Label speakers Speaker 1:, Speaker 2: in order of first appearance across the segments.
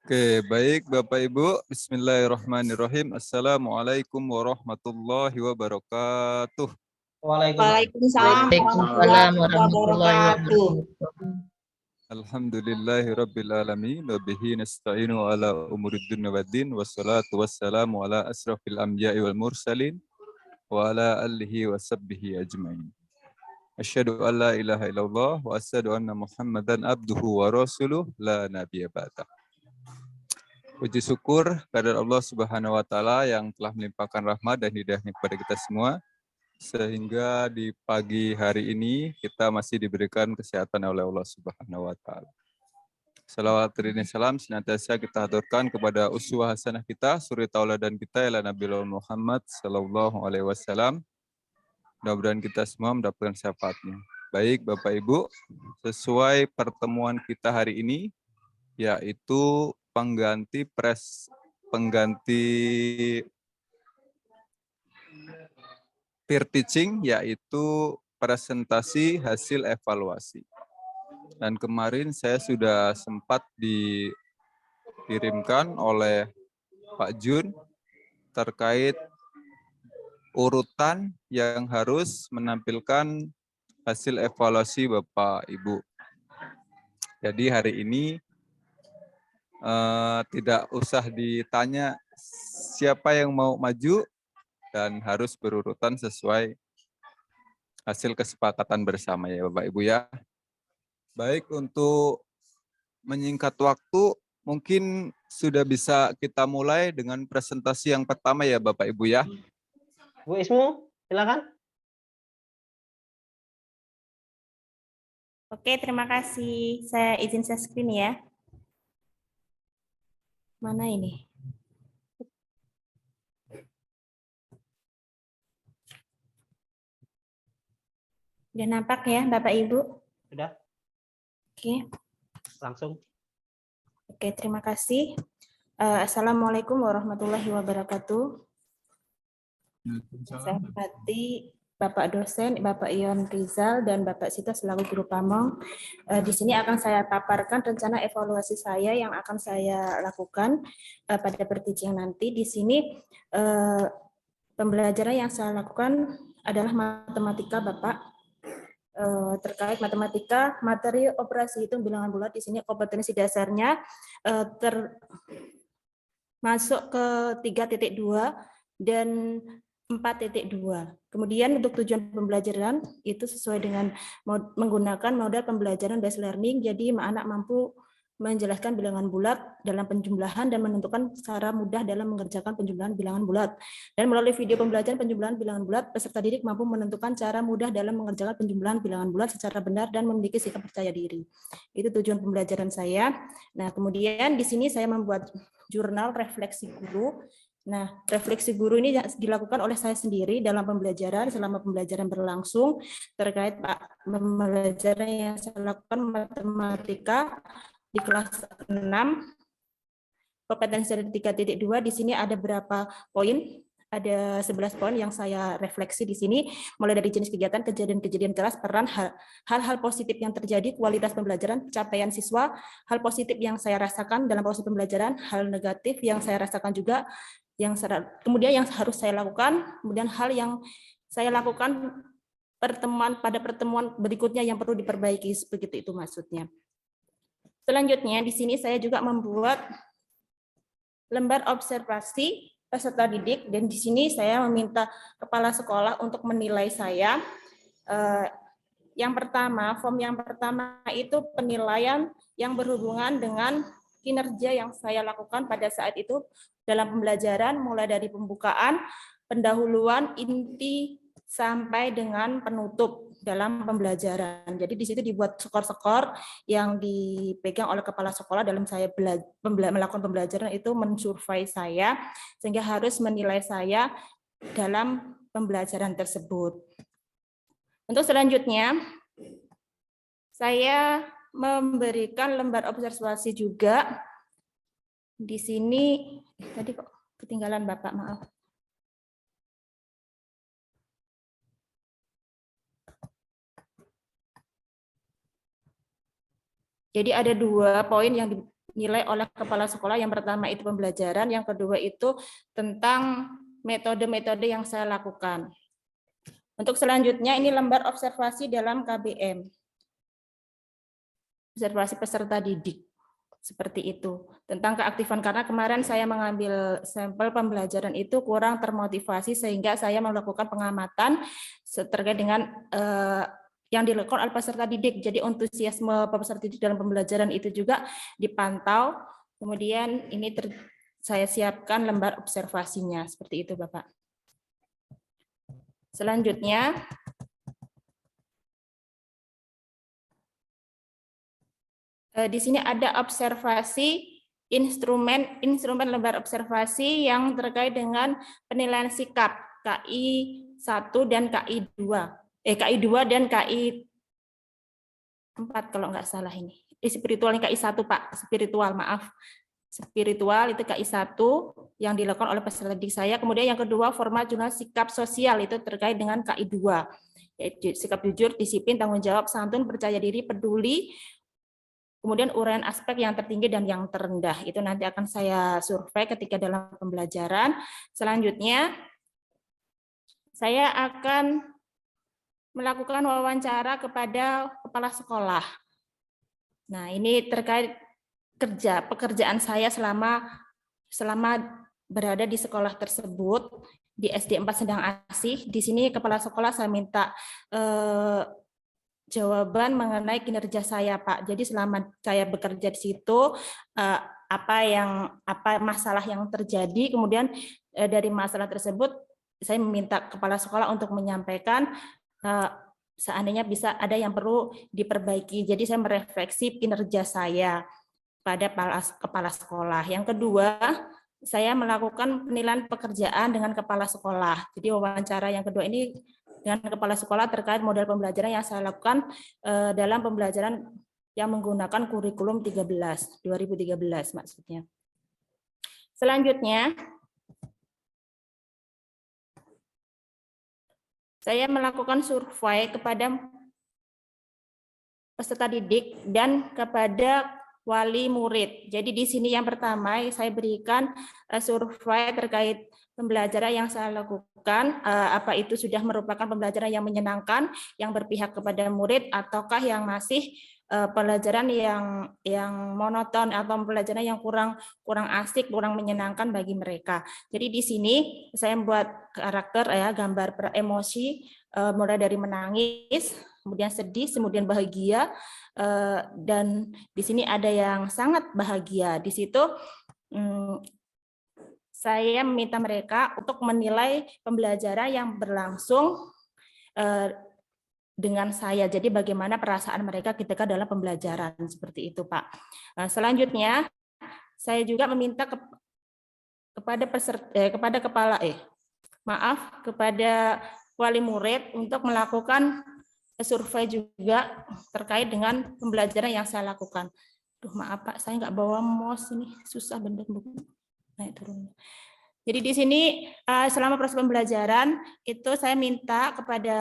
Speaker 1: Oke, baik Bapak Ibu. Bismillahirrahmanirrahim. Assalamualaikum warahmatullahi wabarakatuh.
Speaker 2: Waalaikumsalam
Speaker 3: Waalaikumsalam
Speaker 2: warahmatullahi
Speaker 3: warahmatullahi
Speaker 2: wabarakatuh.
Speaker 3: wabarakatuh.
Speaker 1: Alhamdulillahi rabbil alamin wa bihi nasta'inu ala umurid dunya waddin wassalatu wassalamu ala asrafil anbiya'i wal mursalin wa ala alihi wa sahbihi ajmain. Asyhadu an la ilaha illallah wa asyhadu anna Muhammadan abduhu wa rasuluh la nabiyya ba'dah. Puji syukur kepada Allah Subhanahu wa taala yang telah melimpahkan rahmat dan hidayahnya kepada kita semua sehingga di pagi hari ini kita masih diberikan kesehatan oleh Allah Subhanahu wa taala. Salawat dan salam senantiasa kita haturkan kepada uswah hasanah kita, suri tauladan kita ila Nabi Muhammad sallallahu alaihi wasallam. Mudah-mudahan kita semua mendapatkan syafaatnya. Baik Bapak Ibu, sesuai pertemuan kita hari ini yaitu pengganti peer teaching, yaitu presentasi hasil evaluasi. Dan kemarin saya sudah sempat dikirimkan oleh Pak Jun terkait urutan yang harus menampilkan hasil evaluasi Bapak Ibu. Jadi hari ini tidak usah ditanya siapa yang mau maju dan harus berurutan sesuai hasil kesepakatan bersama ya Bapak Ibu ya. Baik, untuk menyingkat waktu mungkin sudah bisa kita mulai dengan presentasi yang pertama ya Bapak Ibu ya.
Speaker 2: Bu Ismu, silakan.
Speaker 4: Oke, terima kasih. Saya izin share screen ya. Mana ini? Sudah nampak ya, Bapak Ibu?
Speaker 2: Sudah.
Speaker 4: Oke.
Speaker 2: Langsung.
Speaker 4: Oke, terima kasih. Assalamualaikum warahmatullahi wabarakatuh. Saya hormati Bapak dosen, Bapak Ion Rizal, dan Bapak Sita selaku guru pamong. Di sini akan saya paparkan rencana evaluasi saya yang akan saya lakukan pada perteaching nanti. Di sini pembelajaran yang saya lakukan adalah matematika, Bapak. Terkait matematika, materi operasi hitung bilangan bulat. Di sini kompetensi dasarnya termasuk ke 3.2 dan 4.2. Kemudian untuk tujuan pembelajaran itu sesuai dengan menggunakan model pembelajaran based learning, jadi anak mampu menjelaskan bilangan bulat dalam penjumlahan dan menentukan cara mudah dalam mengerjakan penjumlahan bilangan bulat. Dan melalui video pembelajaran penjumlahan bilangan bulat, peserta didik mampu menentukan cara mudah dalam mengerjakan penjumlahan bilangan bulat secara benar dan memiliki sikap percaya diri. Itu tujuan pembelajaran saya. Nah, kemudian di sini saya membuat jurnal refleksi guru. Nah, refleksi guru ini dilakukan oleh saya sendiri dalam pembelajaran selama pembelajaran berlangsung terkait pembelajaran yang saya lakukan matematika di kelas 6. Kompetensi dari 3.2 di sini ada berapa poin? Ada 11 poin yang saya refleksi di sini, mulai dari jenis kegiatan, kejadian-kejadian kelas, peran, hal-hal positif yang terjadi, kualitas pembelajaran, capaian siswa, hal positif yang saya rasakan dalam proses pembelajaran, hal negatif yang saya rasakan juga, kemudian yang harus saya lakukan, kemudian hal yang saya lakukan pada pertemuan berikutnya yang perlu diperbaiki, begitu itu maksudnya. Selanjutnya di sini saya juga membuat lembar observasi peserta didik, dan di sini saya meminta kepala sekolah untuk menilai saya. Yang pertama, form yang pertama itu penilaian yang berhubungan dengan kinerja yang saya lakukan pada saat itu dalam pembelajaran, mulai dari pembukaan, pendahuluan, inti, sampai dengan penutup dalam pembelajaran. Jadi di situ dibuat skor-skor yang dipegang oleh kepala sekolah dalam saya melakukan pembelajaran, itu mensurvei saya sehingga harus menilai saya dalam pembelajaran tersebut. Untuk selanjutnya saya memberikan lembar observasi juga. Di sini tadi kok ketinggalan Bapak, maaf. Jadi ada 2 poin yang nilai oleh kepala sekolah. Yang pertama itu pembelajaran, yang kedua itu tentang metode-metode yang saya lakukan. Untuk selanjutnya ini lembar observasi dalam KBM. Observasi peserta didik. Seperti itu. Tentang keaktifan, karena kemarin saya mengambil sampel pembelajaran itu kurang termotivasi sehingga saya melakukan pengamatan terkait dengan yang dilakukan oleh peserta didik. Jadi antusiasme peserta didik dalam pembelajaran itu juga dipantau. Kemudian ini saya siapkan lembar observasinya. Seperti itu, Bapak. Selanjutnya, di sini ada observasi instrumen lembar observasi yang terkait dengan penilaian sikap KI 1 dan KI 2. KI 2 dan KI 4 kalau nggak salah ini. Spiritual KI 1, Pak. Spiritual, maaf. Spiritual itu KI 1 yang dilakukan oleh peserta didik saya. Kemudian yang kedua, format jurnal sikap sosial itu terkait dengan KI 2. Yaitu sikap jujur, disiplin, tanggung jawab, santun, percaya diri, peduli. Kemudian uraian aspek yang tertinggi dan yang terendah. Itu nanti akan saya survei ketika dalam pembelajaran. Selanjutnya, saya akan melakukan wawancara kepada kepala sekolah. Nah, ini terkait pekerjaan saya selama berada di sekolah tersebut, di SD 4 Sendang Asih. Di sini kepala sekolah saya minta jawaban mengenai kinerja saya, Pak. Jadi selama saya bekerja di situ, apa masalah yang terjadi, kemudian dari masalah tersebut saya meminta kepala sekolah untuk menyampaikan seandainya bisa ada yang perlu diperbaiki. Jadi saya merefleksi kinerja saya pada kepala sekolah. Yang kedua, saya melakukan penilaian pekerjaan dengan kepala sekolah. Jadi wawancara yang kedua ini dengan kepala sekolah terkait model pembelajaran yang saya lakukan dalam pembelajaran yang menggunakan kurikulum 2013 maksudnya. Selanjutnya, saya melakukan survei kepada peserta didik dan kepada wali murid. Jadi di sini yang pertama saya berikan survei terkait pembelajaran yang saya lakukan, apa itu sudah merupakan pembelajaran yang menyenangkan, yang berpihak kepada murid, ataukah yang masih pelajaran yang monoton atau pelajaran yang kurang asik, kurang menyenangkan bagi mereka. Jadi di sini saya membuat karakter gambar emosi mulai dari menangis, kemudian sedih, kemudian bahagia, dan di sini ada yang sangat bahagia. Di situ saya meminta mereka untuk menilai pembelajaran yang berlangsung dengan saya. Jadi bagaimana perasaan mereka ketika dalam pembelajaran, seperti itu, Pak. Selanjutnya saya juga meminta kepada wali murid untuk melakukan survei juga terkait dengan pembelajaran yang saya lakukan. Maaf Pak, saya nggak bawa mouse ini, susah bener buku naik turun. Jadi di sini selama proses pembelajaran itu saya minta kepada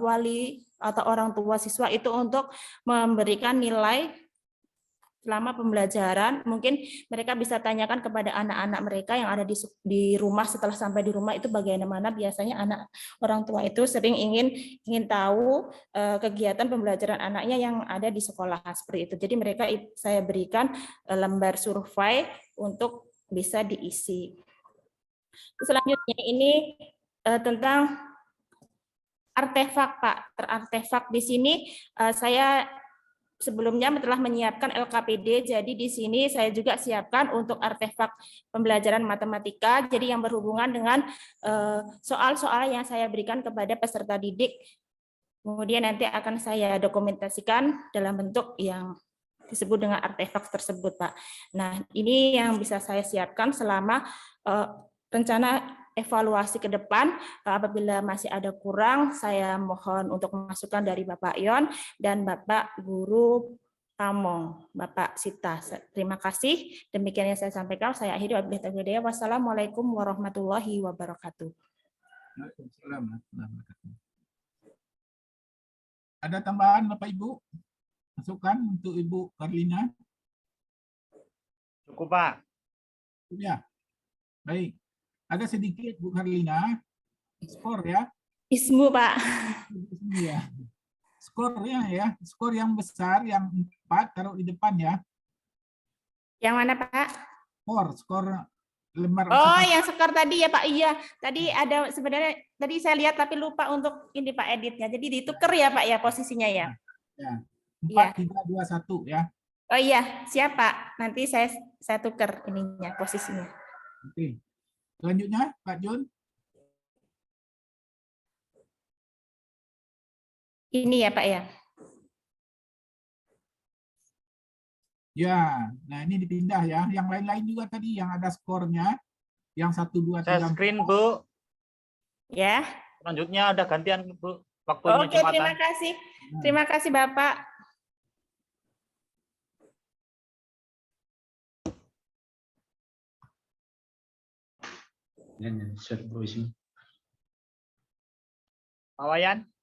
Speaker 4: wali atau orang tua siswa itu untuk memberikan nilai selama pembelajaran. Mungkin mereka bisa tanyakan kepada anak-anak mereka yang ada di rumah. Setelah sampai di rumah itu bagaimana biasanya anak orang tua itu sering ingin tahu kegiatan pembelajaran anaknya yang ada di sekolah, seperti itu. Jadi mereka saya berikan lembar survei untuk bisa diisi. Selanjutnya ini tentang artefak, Pak. Artefak di sini saya sebelumnya telah menyiapkan LKPD, jadi di sini saya juga siapkan untuk artefak pembelajaran matematika, jadi yang berhubungan dengan soal-soal yang saya berikan kepada peserta didik. Kemudian nanti akan saya dokumentasikan dalam bentuk yang disebut dengan artefak tersebut, Pak. Nah, ini yang bisa saya siapkan selama rencana evaluasi ke depan. Apabila masih ada kurang, saya mohon untuk masukan dari Bapak Yon dan Bapak Guru Tamong, Bapak Sita. Terima kasih. Demikian yang saya sampaikan. Saya akhiri. Wassalamualaikum warahmatullahi wabarakatuh.
Speaker 3: Ada tambahan Bapak Ibu? Masukan untuk Ibu Karlina? Cukup, Pak.
Speaker 5: Ya, baik. Ada sedikit Bu Karlina, skor ya.
Speaker 4: Ismu, Pak.
Speaker 5: Ya. Skornya ya, skor yang besar yang 4 taruh di depan ya.
Speaker 4: Yang mana, Pak?
Speaker 5: Skor lembar
Speaker 4: Oh,
Speaker 5: ucapan.
Speaker 4: yang skor tadi ya, Pak. Iya, tadi ada sebenarnya tadi saya lihat tapi lupa untuk ini Pak editnya. Jadi ditukar ya, Pak ya posisinya ya.
Speaker 5: Ya.
Speaker 4: Iya.
Speaker 5: 4, 3, 2, 1 ya.
Speaker 4: Oh iya, siap Pak. Nanti saya tukar ininya posisinya.
Speaker 5: Oke. Selanjutnya Pak Jun.
Speaker 4: Ini ya, Pak ya.
Speaker 5: Ya, nah ini dipindah ya. Yang lain-lain juga tadi yang ada skornya. Yang 1, 2, 3,
Speaker 3: Saya screen, Bu.
Speaker 4: Ya.
Speaker 3: Selanjutnya ada gantian, Bu. Waktunya
Speaker 4: Oke,
Speaker 3: Jumatan.
Speaker 4: terima kasih. Terima kasih Bapak.
Speaker 3: Pak Wayan.